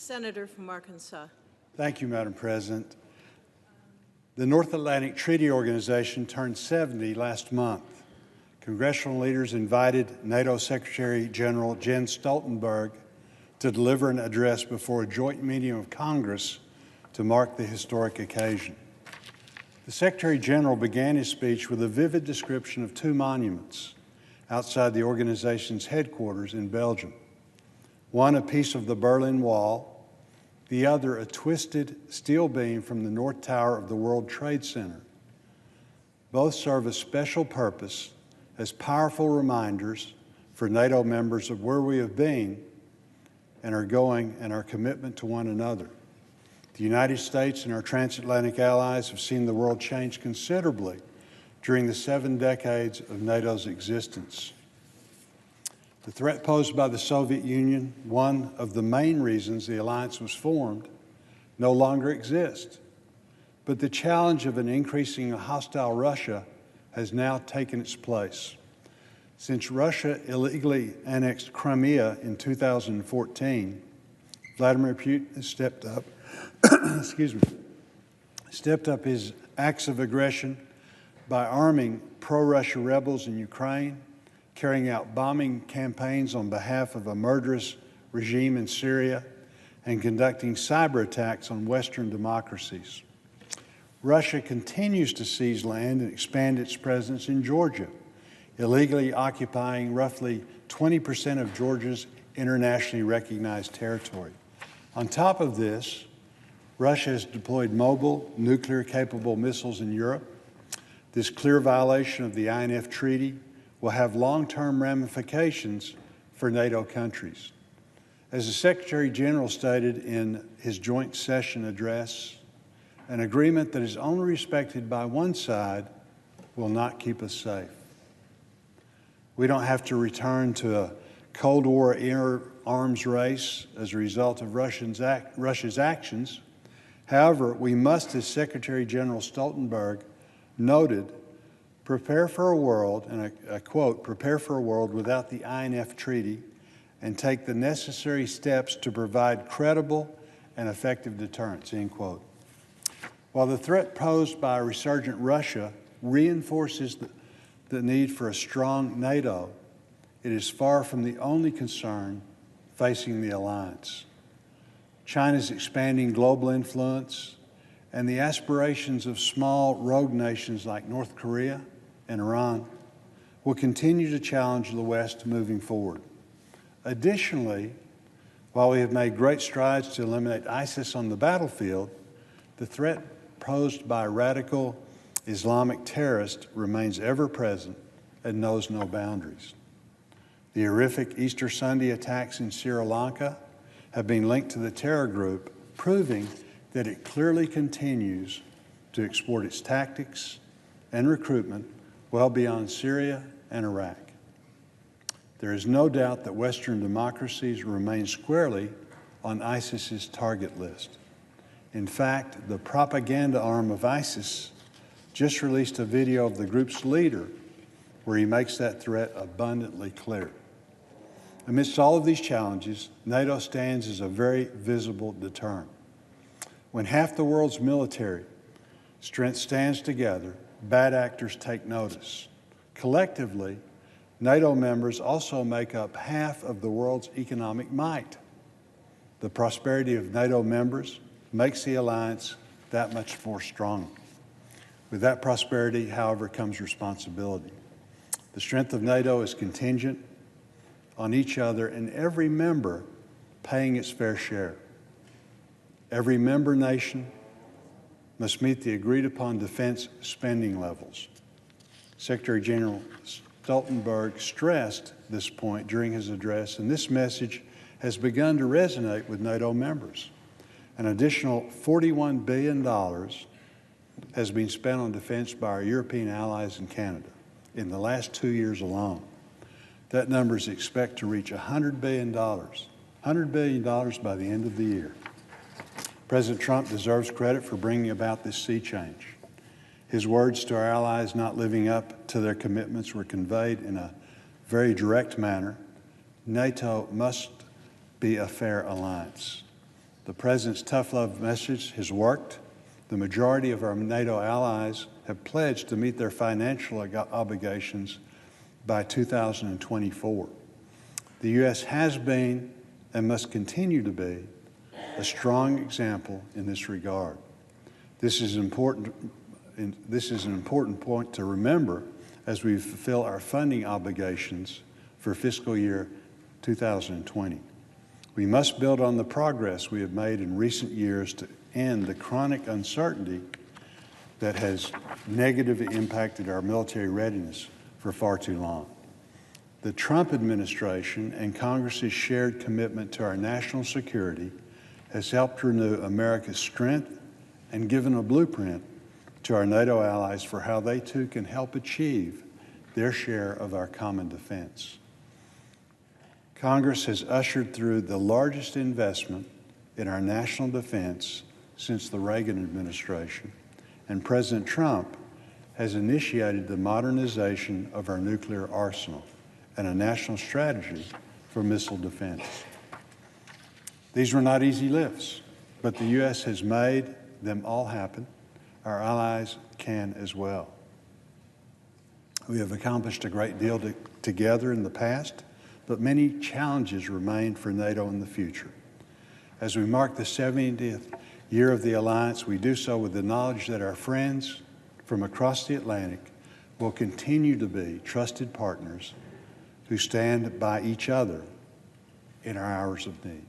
Senator from Arkansas. Thank you, Madam President. The North Atlantic Treaty Organization turned 70 last month. Congressional leaders invited NATO Secretary General Jens Stoltenberg to deliver an address before a joint meeting of Congress to mark the historic occasion. The Secretary General began his speech with a vivid description of two monuments outside the organization's headquarters in Belgium. One, a piece of the Berlin Wall, the other, a twisted steel beam from the North Tower of the World Trade Center. Both serve a special purpose as powerful reminders for NATO members of where we have been and are going and our commitment to one another. The United States and our transatlantic allies have seen the world change considerably during the 7 decades of NATO's existence. The threat posed by the Soviet Union, one of the main reasons the alliance was formed, no longer exists. But the challenge of an increasing hostile Russia has now taken its place. Since Russia illegally annexed Crimea in 2014, Vladimir Putin has stepped up his acts of aggression by arming pro-Russia rebels in Ukraine, carrying out bombing campaigns on behalf of a murderous regime in Syria, and conducting cyber attacks on Western democracies. Russia continues to seize land and expand its presence in Georgia, illegally occupying roughly 20% of Georgia's internationally recognized territory. On top of this, Russia has deployed mobile, nuclear-capable missiles in Europe. This clear violation of the INF Treaty will have long-term ramifications for NATO countries. As the Secretary General stated in his joint session address, an agreement that is only respected by one side will not keep us safe. We don't have to return to a Cold War arms race as a result of Russia's actions. However, we must, as Secretary General Stoltenberg noted, prepare for a world, and I quote, prepare for a world without the INF Treaty and take the necessary steps to provide credible and effective deterrence, end quote. While the threat posed by a resurgent Russia reinforces the need for a strong NATO, it is far from the only concern facing the alliance. China's expanding global influence and the aspirations of small rogue nations like North Korea and Iran will continue to challenge the West moving forward. Additionally, while we have made great strides to eliminate ISIS on the battlefield, the threat posed by radical Islamic terrorists remains ever present and knows no boundaries. The horrific Easter Sunday attacks in Sri Lanka have been linked to the terror group, proving that it clearly continues to export its tactics and recruitment well beyond Syria and Iraq. There is no doubt that Western democracies remain squarely on ISIS's target list. In fact, the propaganda arm of ISIS just released a video of the group's leader where he makes that threat abundantly clear. Amidst all of these challenges, NATO stands as a very visible deterrent. When half the world's military strength stands together, bad actors take notice. Collectively, NATO members also make up half of the world's economic might. The prosperity of NATO members makes the alliance that much more strong. With that prosperity, however, comes responsibility. The strength of NATO is contingent on each other and every member paying its fair share. Every member nation must meet the agreed-upon defense spending levels. Secretary General Stoltenberg stressed this point during his address, and this message has begun to resonate with NATO members. An additional $41 billion has been spent on defense by our European allies in Canada in the last 2 years alone. That number is expected to reach $100 billion by the end of the year. President Trump deserves credit for bringing about this sea change. His words to our allies not living up to their commitments were conveyed in a very direct manner. NATO must be a fair alliance. The President's tough love message has worked. The majority of our NATO allies have pledged to meet their financial obligations by 2024. The U.S. has been and must continue to be a strong example in this regard. This is an important point to remember as we fulfill our funding obligations for fiscal year 2020. We must build on the progress we have made in recent years to end the chronic uncertainty that has negatively impacted our military readiness for far too long. The Trump administration and Congress's shared commitment to our national security has helped renew America's strength and given a blueprint to our NATO allies for how they too can help achieve their share of our common defense. Congress has ushered through the largest investment in our national defense since the Reagan administration, and President Trump has initiated the modernization of our nuclear arsenal and a national strategy for missile defense. These were not easy lifts, but the U.S. has made them all happen. Our allies can as well. We have accomplished a great deal together in the past, but many challenges remain for NATO in the future. As we mark the 70th year of the alliance, we do so with the knowledge that our friends from across the Atlantic will continue to be trusted partners who stand by each other in our hours of need.